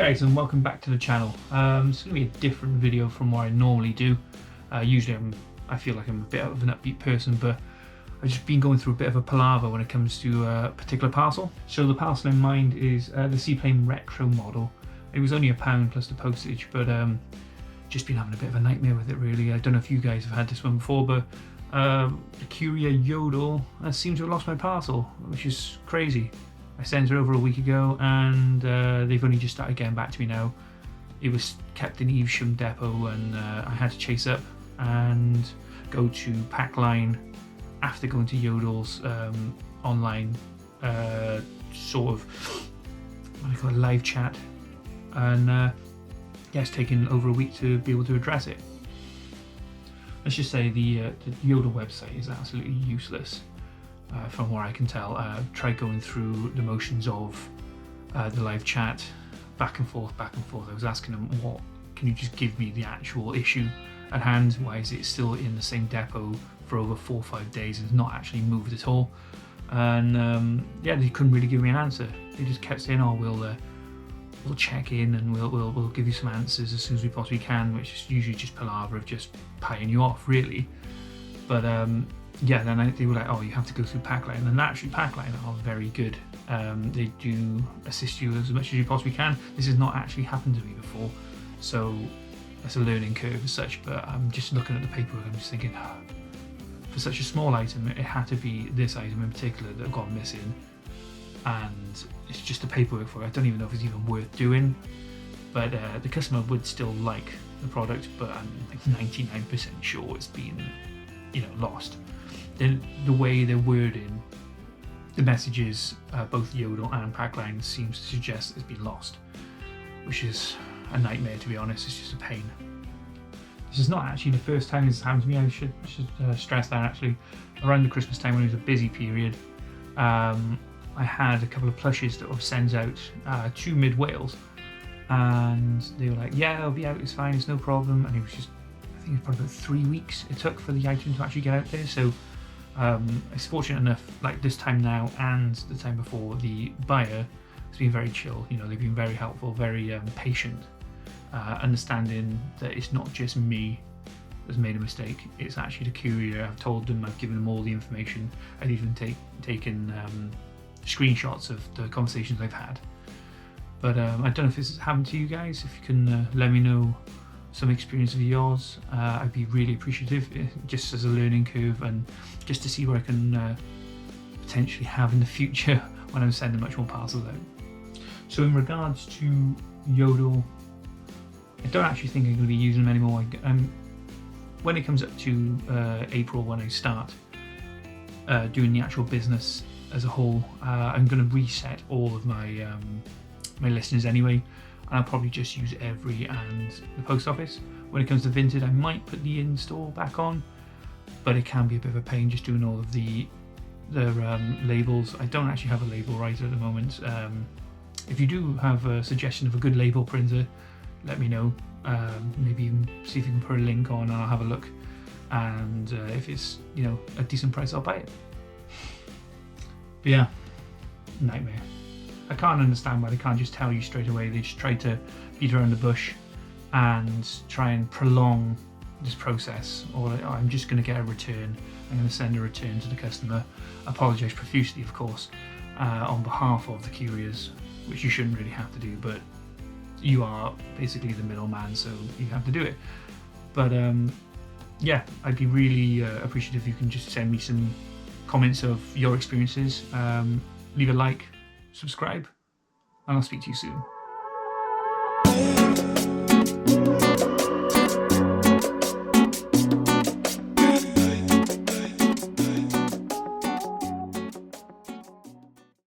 guys, and welcome back to the channel. It's going to be a different video from what I normally do. Usually I feel like I'm a bit of an upbeat person, but I've just been going through a bit of a palaver when it comes to a particular parcel. So the parcel in mind is the Seaplane Retro model. It was only £1 plus the postage, but just been having a bit of a nightmare with it really. I don't know if you guys have had this one before, but the courier Yodel seems to have lost my parcel, which is crazy. I sent it over a week ago and they've only just started getting back to me now. It was kept in Evesham depot and I had to chase up and go to Packline after going to Yodel's online sort of, what do you call it, live chat, and yeah, it's taken over a week to be able to address it. Let's just say the Yodel website is absolutely useless. From what I can tell. Tried going through the motions of the live chat, back and forth. I was asking them, what can you just give me the actual issue at hand? Why is it still in the same depot for over 4 or 5 days and it's not actually moved at all? And yeah, they couldn't really give me an answer. They just kept saying, oh, we'll check in and we'll give you some answers as soon as we possibly can, which is usually just palaver of just paying you off really. But yeah, then they were like, oh, you have to go through Packline, and actually Packline are very good. They do assist you as much as you possibly can. This has not actually happened to me before, so it's a learning curve as such, but I'm just looking at the paperwork, I'm just thinking, oh, for such a small item, it had to be this item in particular that got missing, and it's just the paperwork for it. I don't even know if it's even worth doing, but the customer would still like the product, but I'm like 99% sure it's been, lost. The way they're wording the messages, both Yodel and Packline, seems to suggest it's been lost, which is a nightmare, to be honest. It's just a pain. This is not actually the first time this has happened to me. I should stress that actually. Around the Christmas time, when it was a busy period, I had a couple of plushes that were sent out to Mid Wales, and they were like, yeah, it'll be out, it's fine, it's no problem. And it was just, I think it was probably about 3 weeks it took for the item to actually get out there. So it's fortunate enough, like this time now and the time before, the buyer has been very chill. They've been very helpful, very patient, understanding that it's not just me that's made a mistake, it's actually the courier. I've told them, I've given them all the information. I've even taken screenshots of the conversations I've had. But I don't know if this has happened to you guys. If you can let me know some experience of yours, I'd be really appreciative, just as a learning curve and just to see where I can potentially have in the future when I'm sending much more parcels out. So in regards to Yodel, I don't actually think I'm going to be using them anymore. When it comes up to April, when I start doing the actual business as a whole, I'm going to reset all of my my listings anyway. And I'll probably just use Every and the post office. When it comes to Vinted, I might put the in-store back on, but it can be a bit of a pain just doing all of the labels. I don't actually have a label writer at the moment. If you do have a suggestion of a good label printer, let me know. Maybe even see if you can put a link on and I'll have a look. And if it's a decent price, I'll buy it. But yeah, nightmare. I can't understand why they can't just tell you straight away. They just try to beat around the bush and try and prolong this process. Or I'm just going to get a return. I'm going to send a return to the customer. Apologise profusely, of course, on behalf of the couriers, which you shouldn't really have to do, but you are basically the middleman, so you have to do it. But yeah, I'd be really appreciative if you can just send me some comments of your experiences. Leave a like, subscribe, and I'll speak to you soon.